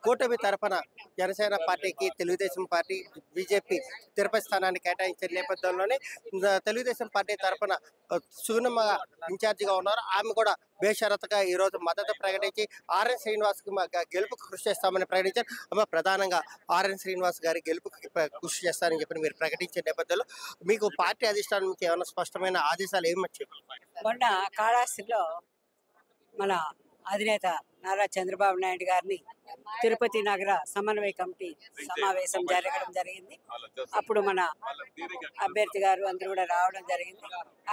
కూటమి తరపున జనసేన పార్టీకి తెలుగుదేశం పార్టీ బీజేపీ తిరుపతి స్థానాన్ని కేటాయించిన నేపథ్యంలోనే తెలుగుదేశం పార్టీ తరపున సుగుణమ్మ ఇన్ఛార్జిగా ఉన్నారు. ఆమె కూడా బేషరతుగా ఈ రోజు మద్దతు ప్రకటించి ఆర్ఎన్ శ్రీనివాస్ గెలుపుకు కృషి చేస్తామని ప్రకటించారు. అమ్మ, ప్రధానంగా ఆర్ఎన్ శ్రీనివాస్ గారి గెలుపుకి కృషి చేస్తారని చెప్పి మీరు ప్రకటించే నేపథ్యంలో మీకు పార్టీ అధిష్టానం నుంచి ఏమైనా స్పష్టమైన ఆదేశాలు ఏమి వచ్చాయి? మొన్న కాళహస్తిలో మన అధినేత నారా చంద్రబాబు నాయుడు గారిని తిరుపతి నగర సమన్వయ కమిటీ సమావేశం జరగడం జరిగింది. అప్పుడు మన అభ్యర్థి గారు అందరూ కూడా రావడం జరిగింది.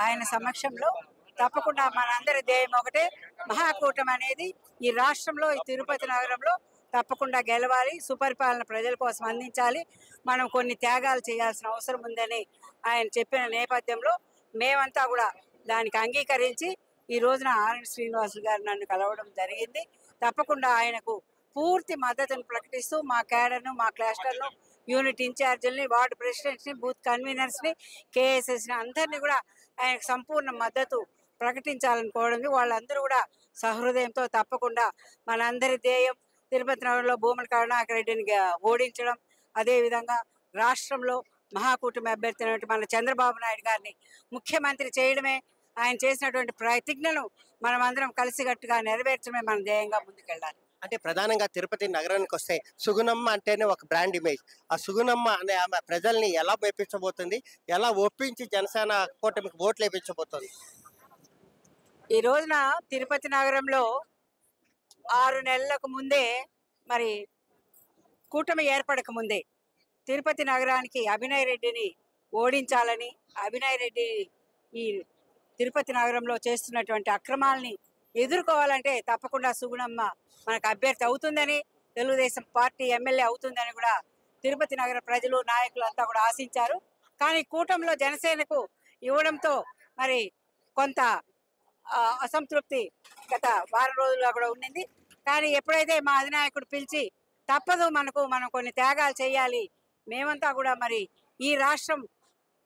ఆయన సమక్షంలో తప్పకుండా మనందరి ధ్యేయం ఒకటే, మహాకూటమి అనేది ఈ రాష్ట్రంలో, ఈ తిరుపతి నగరంలో తప్పకుండా గెలవాలి, సుపరిపాలన ప్రజల కోసం అందించాలి, మనం కొన్ని త్యాగాలు చేయాల్సిన అవసరం ఉందని ఆయన చెప్పిన నేపథ్యంలో మేమంతా కూడా దానికి అంగీకరించి ఈ రోజున ఆర్ఎన్ శ్రీనివాసులు గారు నన్ను కలవడం జరిగింది. తప్పకుండా ఆయనకు పూర్తి మద్దతును ప్రకటిస్తూ మా క్యాడర్ను, మా క్లస్టర్ను, యూనిట్ ఇన్ఛార్జీలని, వార్డు ప్రెసిడెంట్స్ని, బూత్ కన్వీనర్స్ని, కేఎస్ఎస్ని అందరినీ కూడా ఆయనకు సంపూర్ణ మద్దతు ప్రకటించాలనుకోవడం. వాళ్ళందరూ కూడా సహృదయంతో తప్పకుండా మనందరి ధ్యేయం తిరుపతి నగరంలో భూముల కరుణాకర్ రెడ్డిని ఓడించడం, అదేవిధంగా రాష్ట్రంలో మహాకూటమి అభ్యర్థి మన చంద్రబాబు నాయుడు గారిని ముఖ్యమంత్రి చేయడమే, ఆయన చేసినటువంటి ప్రతిజ్ఞను మనం అందరం కలిసికట్టుగా నెరవేర్చడమే మన ధ్యేయంగా ముందుకెళ్ళాలి. అంటే ప్రధానంగా తిరుపతి నగరానికి వస్తే సుగుణమ్మ అంటేనే ఒక బ్రాండ్ ఇమేజ్. ఆ సుగుణమ్మ అనే ఆమె ప్రజల్ని ఎలా మెప్పించబోతుంది, ఎలా ఒప్పించి జనసేన కూటమికి ఓట్లు వేయించబోతుంది? ఈ రోజున తిరుపతి నగరంలో 6 నెలలకు ముందే, మరి కూటమి ఏర్పడక ముందే తిరుపతి నగరానికి అభినయ్ రెడ్డిని ఓడించాలని, అభినయ్ రెడ్డి ఈ తిరుపతి నగరంలో చేస్తున్నటువంటి అక్రమాలని ఎదుర్కోవాలంటే తప్పకుండా సుగుణమ్మ మనకు అభ్యర్థి అవుతుందని, తెలుగుదేశం పార్టీ ఎమ్మెల్యే అవుతుందని కూడా తిరుపతి నగర ప్రజలు, నాయకులు అంతా కూడా ఆశించారు. కానీ కూటమిలో జనసేనకు ఇవ్వడంతో మరి కొంత అసంతృప్తి గత వారం రోజులుగా కూడా ఉండింది. కానీ ఎప్పుడైతే మా అధినాయకుడు పిలిచి తప్పదు, మనం కొన్ని త్యాగాలు చేయాలి, మేమంతా కూడా మరి ఈ రాష్ట్రం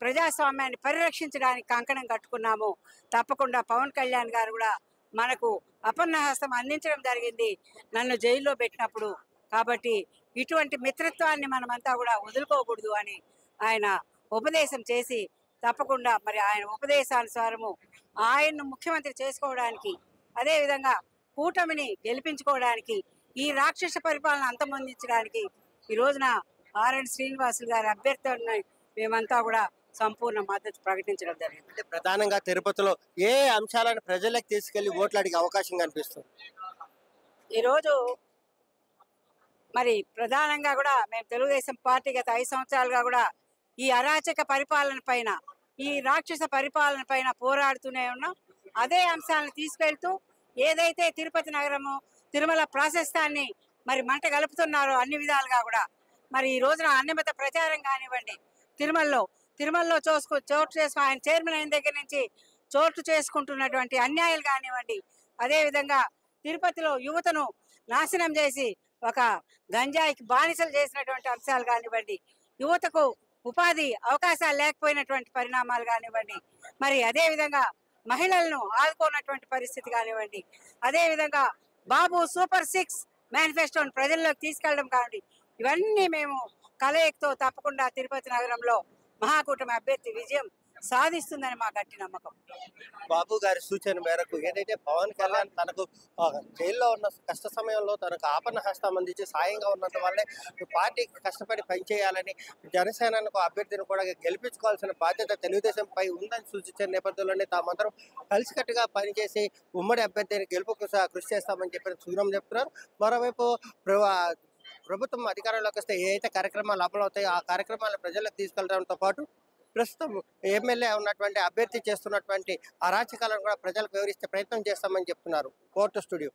ప్రజాస్వామ్యాన్ని పరిరక్షించడానికి కంకణం కట్టుకున్నాము, తప్పకుండా పవన్ కళ్యాణ్ గారు కూడా మనకు అపన్నహస్తం అందించడం జరిగింది నన్ను జైల్లో పెట్టినప్పుడు. కాబట్టి ఇటువంటి మిత్రత్వాన్ని మనమంతా కూడా వదులుకోకూడదు అని ఆయన ఉపదేశం చేసి, తప్పకుండా మరి ఆయన ఉపదేశానుసారము ఆయన్ను ముఖ్యమంత్రి చేసుకోవడానికి, అదేవిధంగా కూటమిని గెలిపించుకోవడానికి, ఈ రాక్షస పరిపాలన అంతమొందించడానికి ఈ రోజున ఆర్ఎన్ శ్రీనివాసులు గారి అభ్యర్థులను మేమంతా కూడా సంపూర్ణ మద్దతు ప్రకటించడం జరిగింది. అంటే ప్రధానంగా తిరుపతిలో ఏ అంశాలను ప్రజలకు తీసుకెళ్లి ఓట్లు అడిగే అవకాశం కనిపిస్తుంది? ఈరోజు మరి ప్రధానంగా కూడా మేము తెలుగుదేశం పార్టీ గత 5 సంవత్సరాలుగా కూడా ఈ అరాచక పరిపాలన పైన, ఈ రాక్షస పరిపాలన పైన పోరాడుతూనే ఉన్నాం. అదే అంశాలను తీసుకెళ్తూ ఏదైతే తిరుపతి నగరము, తిరుమల ప్రాశస్తాన్ని మరి మంట గలుపుతున్నారో అన్ని విధాలుగా కూడా, మరి ఈ రోజున అన్యమత ప్రచారం కానివ్వండి, తిరుమలలో చోటు చేసుకుని ఆయన చైర్మన్ అయిన దగ్గర నుంచి చోటు చేసుకుంటున్నటువంటి అన్యాయాలు కానివ్వండి, అదేవిధంగా తిరుపతిలో యువతను నాశనం చేసి ఒక గంజాయికి బానిసలు చేసినటువంటి అంశాలు కానివ్వండి, యువతకు ఉపాధి అవకాశాలు లేకపోయినటువంటి పరిణామాలు కానివ్వండి, మరి అదేవిధంగా మహిళలను ఆదుకోనటువంటి పరిస్థితి కానివ్వండి, అదేవిధంగా బాబు సూపర్ 6 మేనిఫెస్టోని ప్రజల్లోకి తీసుకెళ్ళడం కానివ్వండి, ఇవన్నీ మేము కలయికతో తప్పకుండా తిరుపతి నగరంలో మహాకూటమి అభ్యర్థి విజయం సాధిస్తుందని మా గట్టి నమ్మకం. బాబు గారి సూచన మేరకు ఏదైతే పవన్ కళ్యాణ్ తనకు జైల్లో ఉన్న కష్ట సమయంలో తనకు ఆపన్న హస్తం అందించి సాయంగా ఉన్నంత వల్లే పార్టీకి కష్టపడి పనిచేయాలని, జనసేనకు అభ్యర్థిని కూడా గెలిపించుకోవాల్సిన బాధ్యత తెలుగుదేశంపై ఉందని సూచించిన నేపథ్యంలోనే తామందరం కలిసికట్టుగా పనిచేసి ఉమ్మడి అభ్యర్థిని గెలుపుకు కృషి చేస్తామని చెప్పి సుగుణం చెప్తున్నారు. మరోవైపు ప్రభుత్వం అధికారంలోకి వస్తే ఏ అయితే కార్యక్రమాలు అమలవుతాయో ఆ కార్యక్రమాలను ప్రజలకు తీసుకెళ్లడంతో పాటు ప్రస్తుతం ఎమ్మెల్యే ఉన్నటువంటి అభ్యర్థి చేస్తున్నటువంటి అరాచకాలను కూడా ప్రజలకు వివరిస్తే ప్రయత్నం చేస్తామని చెప్తున్నారు. Court studio.